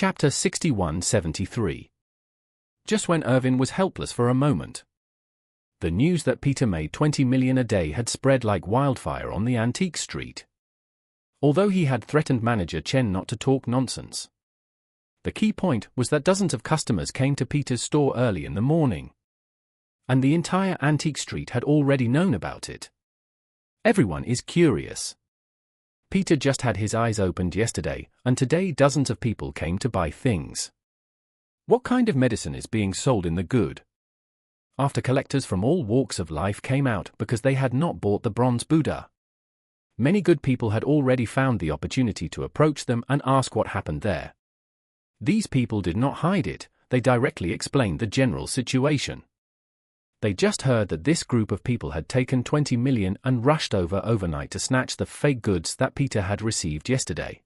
Chapter 61-73. Just when Irvin was helpless for a moment. The news that Peter made $20 million a day had spread like wildfire on the antique street. Although he had threatened manager Chen not to talk nonsense. The key point was that dozens of customers came to Peter's store early in the morning. And the entire antique street had already known about it. Everyone is curious. Peter just had his eyes opened yesterday, and today dozens of people came to buy things. What kind of medicine is being sold in the good? After collectors from all walks of life came out because they had not bought the bronze Buddha. Many good people had already found the opportunity to approach them and ask what happened there. These people did not hide it, they directly explained the general situation. They just heard that this group of people had taken $20 million and rushed over overnight to snatch the fake goods that Peter had received yesterday.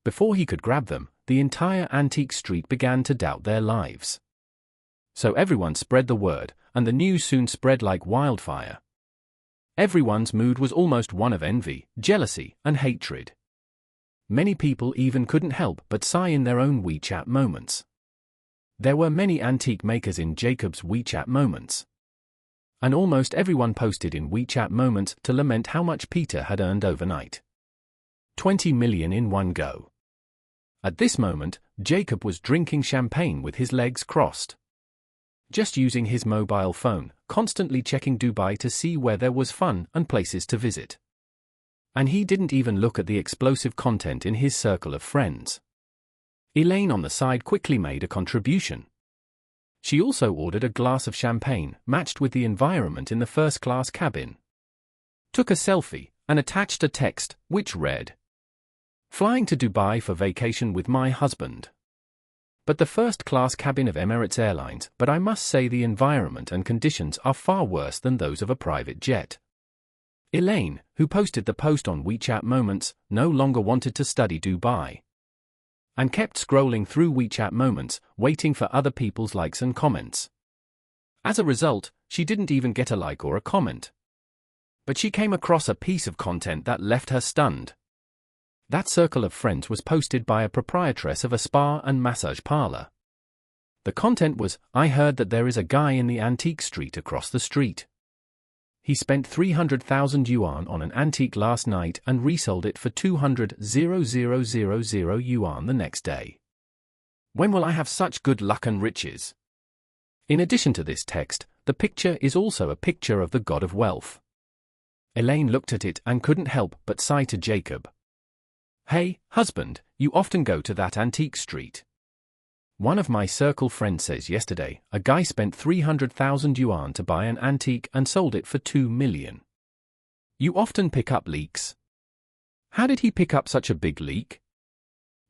Before he could grab them, the entire antique street began to doubt their lives. So everyone spread the word, and the news soon spread like wildfire. Everyone's mood was almost one of envy, jealousy, and hatred. Many people even couldn't help but sigh in their own WeChat moments. There were many antique makers in Jacob's WeChat moments. And almost everyone posted in WeChat moments to lament how much Peter had earned overnight. 20 million in one go. At this moment, Jacob was drinking champagne with his legs crossed. Just using his mobile phone, constantly checking Dubai to see where there was fun and places to visit. And he didn't even look at the explosive content in his circle of friends. Elaine on the side quickly made a contribution. She also ordered a glass of champagne, matched with the environment in the first-class cabin. Took a selfie, and attached a text, which read, "Flying to Dubai for vacation with my husband. But the first-class cabin of Emirates Airlines, but I must say the environment and conditions are far worse than those of a private jet." Elaine, who posted the post on WeChat Moments, no longer wanted to study Dubai. And kept scrolling through WeChat Moments, waiting for other people's likes and comments. As a result, she didn't even get a like or a comment. But she came across a piece of content that left her stunned. That circle of friends was posted by a proprietress of a spa and massage parlor. The content was, "I heard that there is a guy in the antique street across the street. He spent 300,000 yuan on an antique last night and resold it for 200,000 yuan the next day. When will I have such good luck and riches?" In addition to this text, the picture is also a picture of the god of wealth. Elaine looked at it and couldn't help but sigh to Jacob. "Hey, husband, you often go to that antique street. One of my circle friends says yesterday, a guy spent 300,000 yuan to buy an antique and sold it for 2 million. You often pick up leaks. How did he pick up such a big leak?"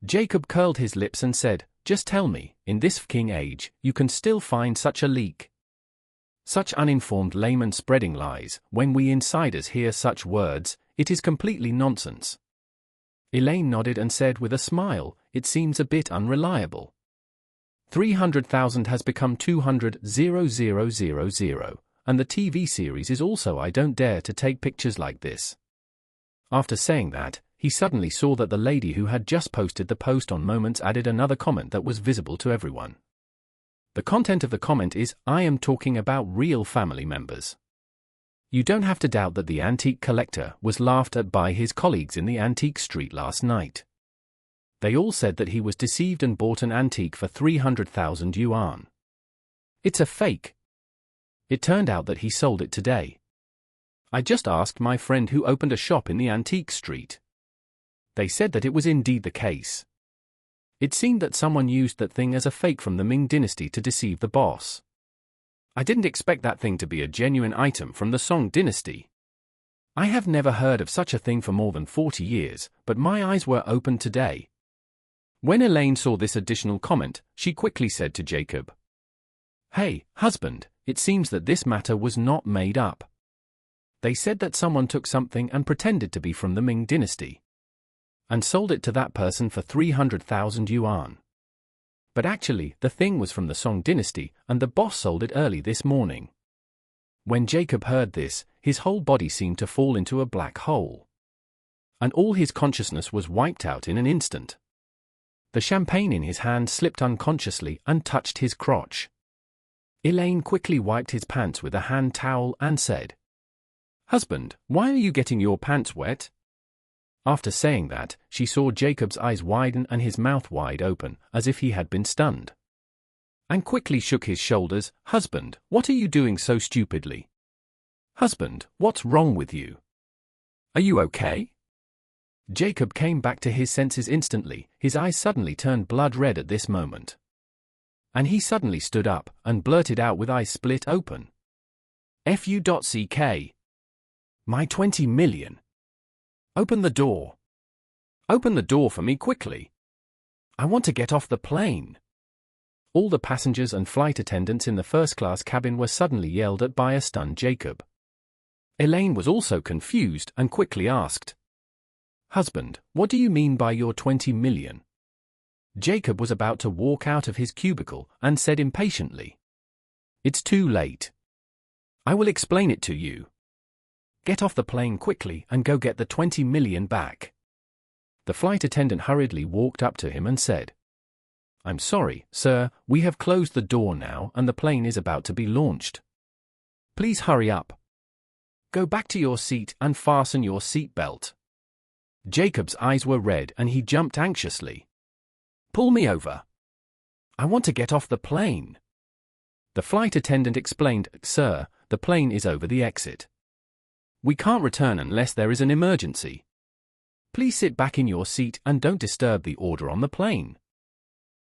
Jacob curled his lips and said, "Just tell me, in this fucking age, you can still find such a leak. Such uninformed laymen spreading lies, when we insiders hear such words, it is completely nonsense." Elaine nodded and said with a smile, "It seems a bit unreliable. 300,000 has become 200,000, and the TV series is also I don't dare to take pictures like this." After saying that, he suddenly saw that the lady who had just posted the post on Moments added another comment that was visible to everyone. The content of the comment is, "I am talking about real family members. You don't have to doubt that the antique collector was laughed at by his colleagues in the antique street last night. They all said that he was deceived and bought an antique for 300,000 yuan. It's a fake. It turned out that he sold it today. I just asked my friend who opened a shop in the antique street. They said that it was indeed the case. It seemed that someone used that thing as a fake from the Ming dynasty to deceive the boss. I didn't expect that thing to be a genuine item from the Song dynasty. I have never heard of such a thing for more than 40 years, but my eyes were opened today." When Elaine saw this additional comment, she quickly said to Jacob, "Hey, husband, it seems that this matter was not made up. They said that someone took something and pretended to be from the Ming dynasty. And sold it to that person for 300,000 yuan. But actually, the thing was from the Song dynasty, and the boss sold it early this morning." When Jacob heard this, his whole body seemed to fall into a black hole. And all his consciousness was wiped out in an instant. The champagne in his hand slipped unconsciously and touched his crotch. Elaine quickly wiped his pants with a hand towel and said, "Husband, why are you getting your pants wet?" After saying that, she saw Jacob's eyes widen and his mouth wide open, as if he had been stunned. And quickly shook his shoulders. "Husband, what are you doing so stupidly? Husband, what's wrong with you? Are you okay?" Jacob came back to his senses instantly. His eyes suddenly turned blood red at this moment. And he suddenly stood up and blurted out with eyes split open, "Fu.ck. My 20 million. Open the door. Open the door for me quickly. I want to get off the plane." All the passengers and flight attendants in the first-class cabin were suddenly yelled at by a stunned Jacob. Elaine was also confused and quickly asked, "Husband, what do you mean by your 20 million? Jacob was about to walk out of his cubicle and said impatiently, "It's too late. I will explain it to you. Get off the plane quickly and go get the 20 million back." The flight attendant hurriedly walked up to him and said, "I'm sorry, sir, we have closed the door now and the plane is about to be launched. Please hurry up. Go back to your seat and fasten your seat belt." Jacob's eyes were red and he jumped anxiously. "Pull me over. I want to get off the plane." The flight attendant explained, "Sir, the plane is over the exit. We can't return unless there is an emergency. Please sit back in your seat and don't disturb the order on the plane."